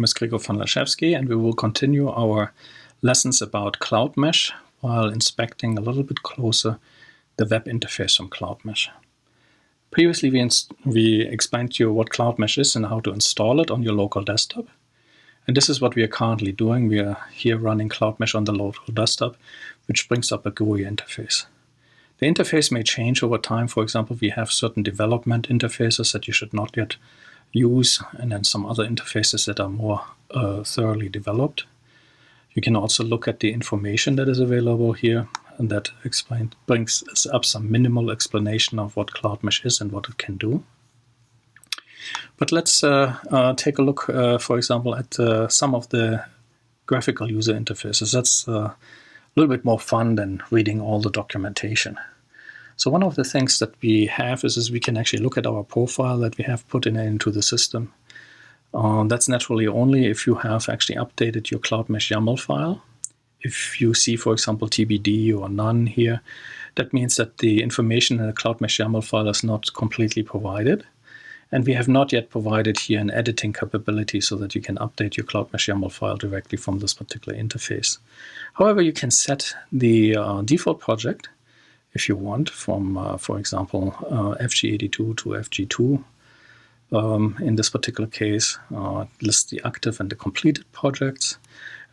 name is Gregor von Laschewski, and we will continue our lessons about Cloudmesh while inspecting a little bit closer the web interface from Cloudmesh. Previously, we explained to you what Cloudmesh is and how to install it on your local desktop. And this is what we are currently doing. We are here running Cloudmesh on the local desktop, which brings up a GUI interface. The interface may change over time. For example, we have certain development interfaces that you should not yet use, and then some other interfaces that are more thoroughly developed. You can also look at the information that is available here, and that brings us up some minimal explanation of what Cloudmesh is and what it can do. But let's take a look, for example, at some of the graphical user interfaces. That's a little bit more fun than reading all the documentation. So one of the things that we have is we can actually look at our profile that we have put into the system. That's naturally only if you have actually updated your Cloudmesh YAML file. If you see, for example, TBD or none here, that means that the information in the Cloudmesh YAML file is not completely provided. And we have not yet provided here an editing capability so that you can update your Cloudmesh YAML file directly from this particular interface. However, you can set the default project if you want from, for example, FG82 to FG2. In this particular case, it lists the active and the completed projects.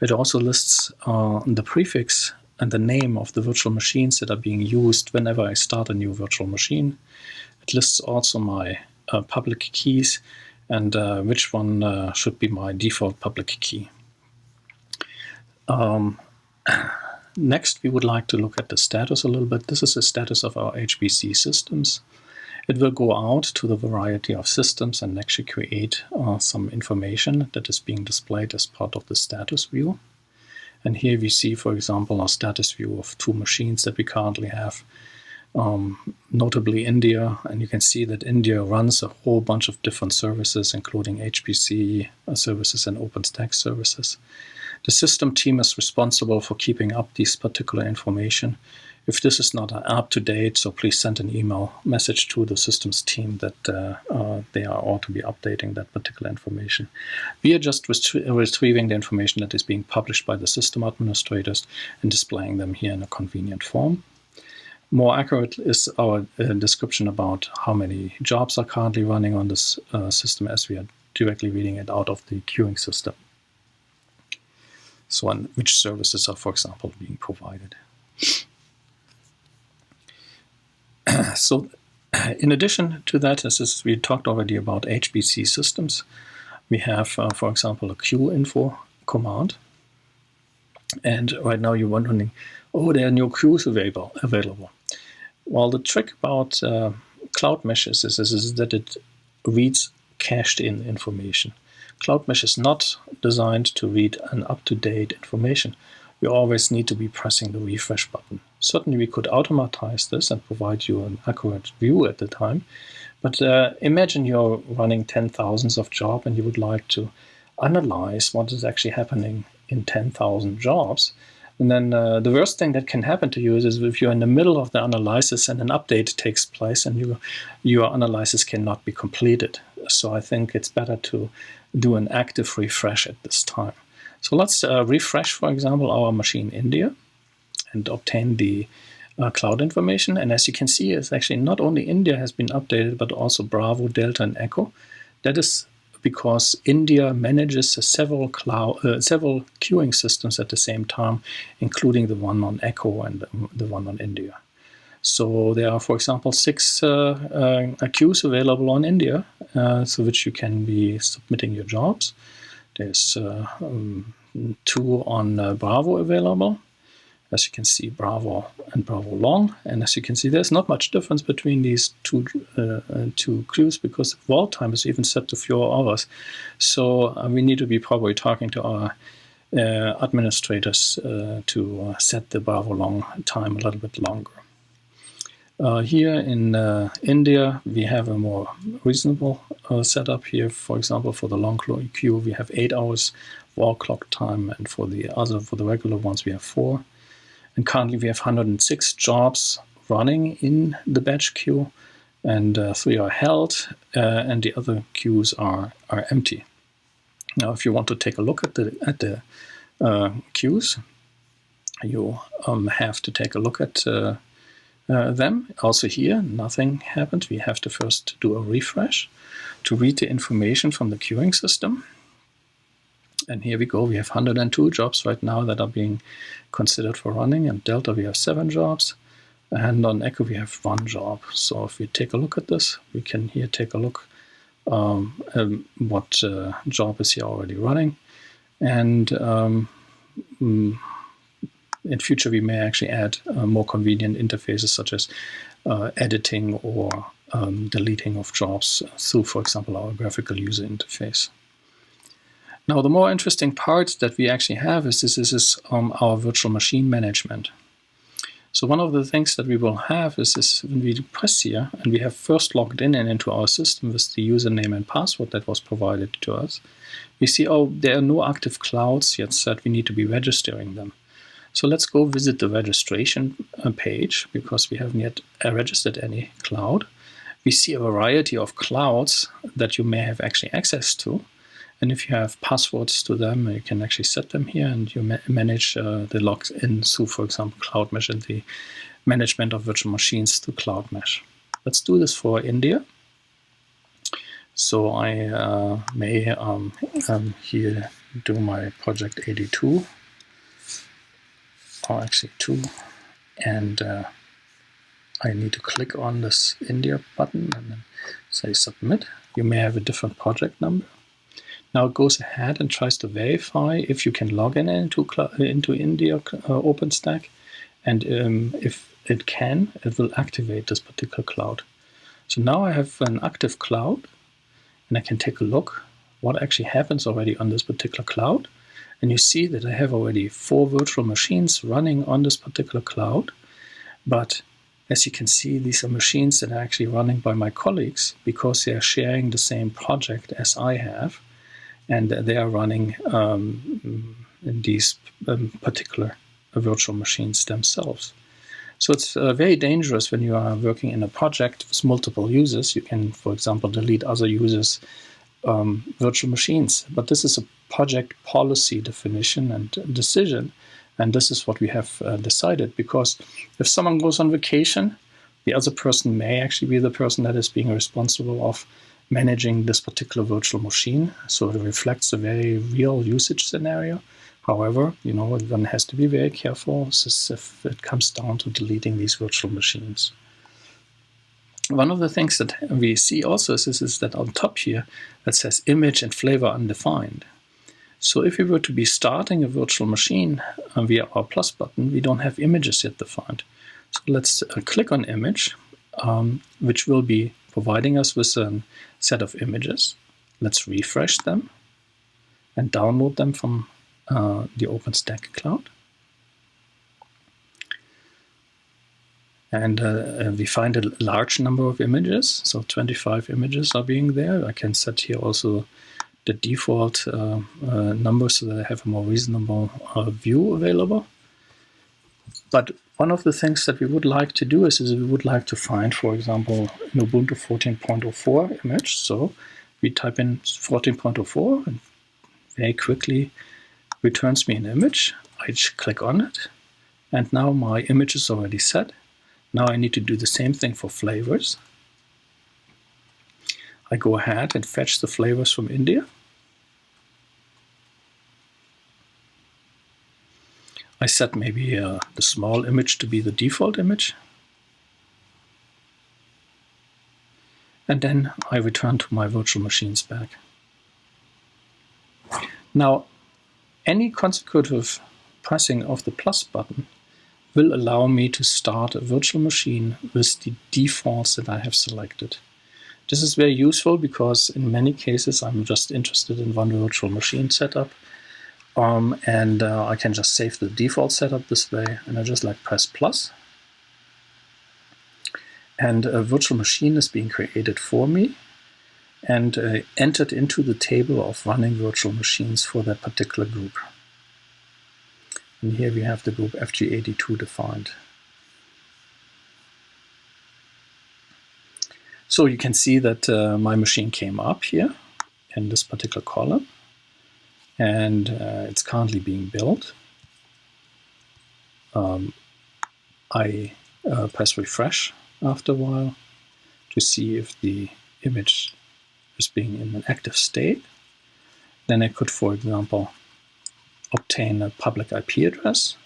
It also lists the prefix and the name of the virtual machines that are being used whenever I start a new virtual machine. It lists also my public keys and which one should be my default public key. Next, we would like to look at the status a little bit. This is the status of our HPC systems. It will go out to the variety of systems and actually create some information that is being displayed as part of the status view. And here we see, for example, a status view of two machines that we currently have, notably India. And you can see that India runs a whole bunch of different services, including HPC services and OpenStack services. The system team is responsible for keeping up this particular information. If this is not up to date, so please send an email message to the systems team that they ought to be updating that particular information. We are just retrieving the information that is being published by the system administrators and displaying them here in a convenient form. More accurate is our description about how many jobs are currently running on this system, as we are directly reading it out of the queuing system. So on which services are, for example, being provided. So in addition to that, as we talked already about HPC systems, we have, for example, a queue info command. And right now you're wondering, oh, there are no queues available. Well, the trick about Cloudmesh is that it reads cached-in information. Cloudmesh is not designed to read an up-to-date information. We always need to be pressing the refresh button. Certainly we could automatize this and provide you an accurate view at the time. But imagine you're running 10,000s of jobs and you would like to analyze what is actually happening in 10,000 jobs. And then the worst thing that can happen to you is if you're in the middle of the analysis and an update takes place and your analysis cannot be completed. So I think it's better to do an active refresh at this time. So let's refresh, for example, our machine India and obtain the cloud information. And as you can see, it's actually not only India has been updated, but also Bravo, Delta, and Echo. That is because India manages several queuing systems at the same time, including the one on Echo and the one on India. So there are, for example, 6 queues available on India, so which you can be submitting your jobs. There's 2 on Bravo available. As you can see, Bravo and Bravo Long. And as you can see, there's not much difference between these two queues because vault time is even set to fewer hours. So we need to be probably talking to our administrators to set the Bravo Long time a little bit longer. Here in India, we have a more reasonable setup here. For example, for the long queue, we have 8 hours wall clock time, and for the regular ones, we have 4. And currently, we have 106 jobs running in the batch queue, and 3 are held, and the other queues are empty. Now, if you want to take a look at the queues, you have to take a look at them. Also here, nothing happened. We have to first do a refresh to read the information from the queuing system. And here we go. We have 102 jobs right now that are being considered for running. And Delta, we have 7 jobs. And on Echo, we have 1 job. So if we take a look at this, we can here take a look what job is here already running. And in future, we may actually add more convenient interfaces such as editing or deleting of jobs through, for example, our graphical user interface. Now, the more interesting part that we actually have is this is our virtual machine management. So one of the things that we will have is this: when we press here and we have first logged in and into our system with the username and password that was provided to us, we see, oh, there are no active clouds yet set. We need to be registering them. So let's go visit the registration page, because we haven't yet registered any cloud. We see a variety of clouds that you may have actually access to. And if you have passwords to them, you can actually set them here, and you manage the logs in through, for example, Cloudmesh and the management of virtual machines through Cloudmesh. Let's do this for India. So I may here do my project 82, or actually 2, and I need to click on this India button and then say submit. You may have a different project number. Now it goes ahead and tries to verify if you can log in into India OpenStack, and if it can, it will activate this particular cloud. So now I have an active cloud, and I can take a look what actually happens already on this particular cloud. And you see that I have already 4 virtual machines running on this particular cloud. But as you can see, these are machines that are actually running by my colleagues, because they are sharing the same project as I have. And they are running in these particular virtual machines themselves. So it's very dangerous when you are working in a project with multiple users. You can, for example, delete other users' virtual machines. But this is a project policy definition and decision. And this is what we have decided, because if someone goes on vacation, the other person may actually be the person that is being responsible of managing this particular virtual machine. So it reflects a very real usage scenario. However, one has to be very careful if it comes down to deleting these virtual machines. One of the things that we see also is that on top here, that says image and flavor undefined. So if we were to be starting a virtual machine via our plus button, we don't have images yet defined. So let's click on image, which will be providing us with a set of images. Let's refresh them and download them from the OpenStack cloud. And we find a large number of images, so 25 images are being there. I can set here also the default number so that I have a more reasonable view available. But one of the things that we would like to do is we would like to find, for example, an Ubuntu 14.04 image. So we type in 14.04 and very quickly returns me an image. I click on it, and now my image is already set. Now I need to do the same thing for flavors. I go ahead and fetch the flavors from India. I set maybe the small image to be the default image. And then I return to my virtual machines back. Now, any consecutive pressing of the plus button will allow me to start a virtual machine with the defaults that I have selected. This is very useful because in many cases I'm just interested in one virtual machine setup. And I can just save the default setup this way, and I just press plus. And a virtual machine is being created for me and entered into the table of running virtual machines for that particular group. And here we have the group FG82 defined. So you can see that my machine came up here in this particular column. and it's currently being built. I press refresh after a while to see if the image is being in an active state. Then I could, for example, obtain a public IP address.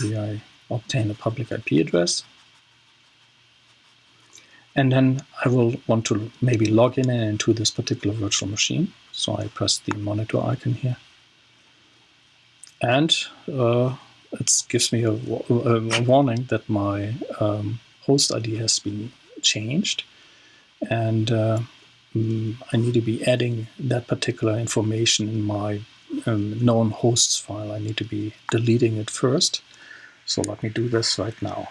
Here I obtain a public IP address. And then I will want to maybe log in into this particular virtual machine. So I press the monitor icon here. And it gives me a warning that my host ID has been changed. And I need to be adding that particular information in my known hosts file. I need to be deleting it first. So let me do this right now.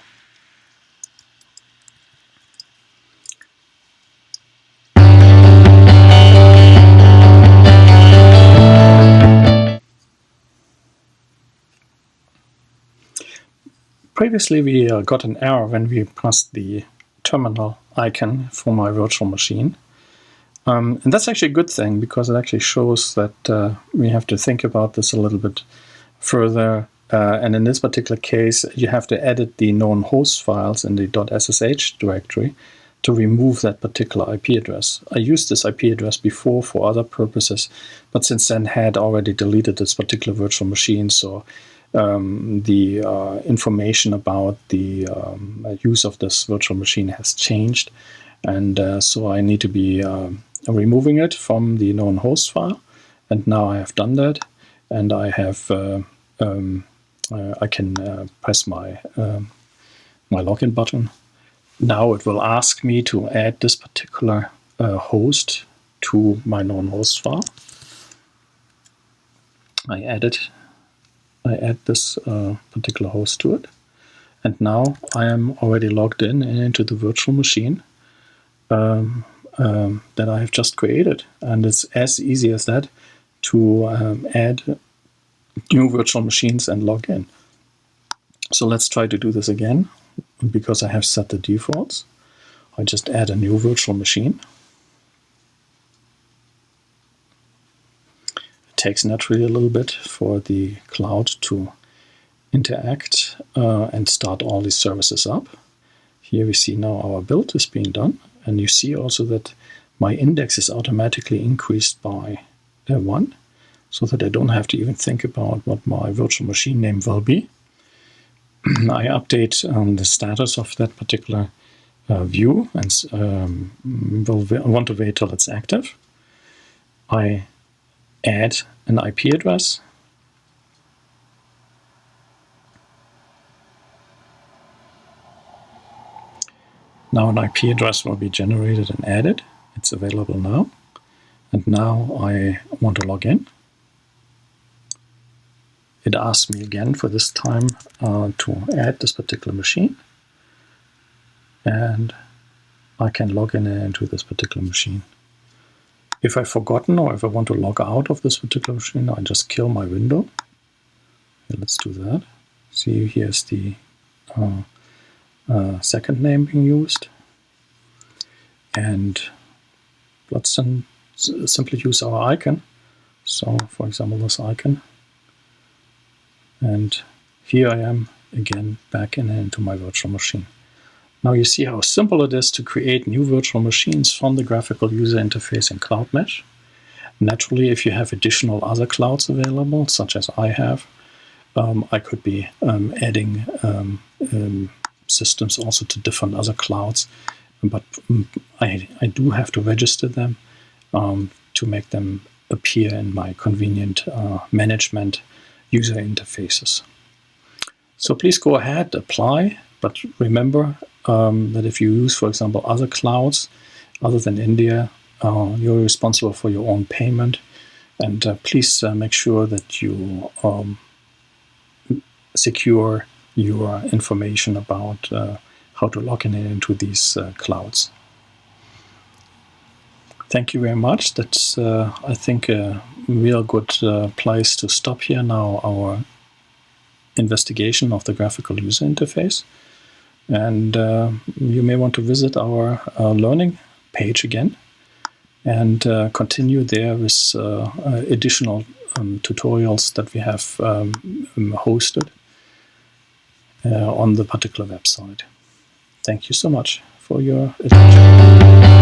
Previously, we got an error when we pressed the terminal icon for my virtual machine. And that's actually a good thing, because it actually shows that we have to think about this a little bit further. And in this particular case, you have to edit the known host files in the .ssh directory to remove that particular IP address. I used this IP address before for other purposes, but since then had already deleted this particular virtual machine, so the information about the use of this virtual machine has changed, and so I need to be removing it from the known host file. And now I have done that, and I have I can press my my login button. Now it will ask me to add this particular host to my known host file. I add this particular host to it, and now I am already logged in into the virtual machine that I have just created. And it's as easy as that to add new virtual machines and log in. So let's try to do this again. Because I have set the defaults, I just add a new virtual machine. It takes naturally a little bit for the cloud to interact and start all these services up. Here we see now our build is being done, and you see also that my index is automatically increased by 1, so that I don't have to even think about what my virtual machine name will be. I update the status of that particular view, and will want to wait till it's active. I add an IP address. Now an IP address will be generated and added. It's available now. And now I want to log in. It asks me again for this time to add this particular machine. And I can log in into this particular machine. If I've forgotten, or if I want to log out of this particular machine, I just kill my window. Okay, let's do that. See, here's the second name being used. And let's then simply use our icon. So, for example, this icon. And here I am again back into my virtual machine. Now you see how simple it is to create new virtual machines from the graphical user interface in Cloudmesh. Naturally, if you have additional other clouds available, such as I have, I could be adding systems also to different other clouds, but I do have to register them to make them appear in my convenient management user interfaces. So please go ahead, apply, but remember that if you use, for example, other clouds other than India, you're responsible for your own payment, and please make sure that you secure your information about how to log in into these clouds. Thank you very much. That's, I think, a real good place to stop here now, our investigation of the graphical user interface. And you may want to visit our learning page again, and continue there with additional tutorials that we have hosted on the particular website. Thank you so much for your attention.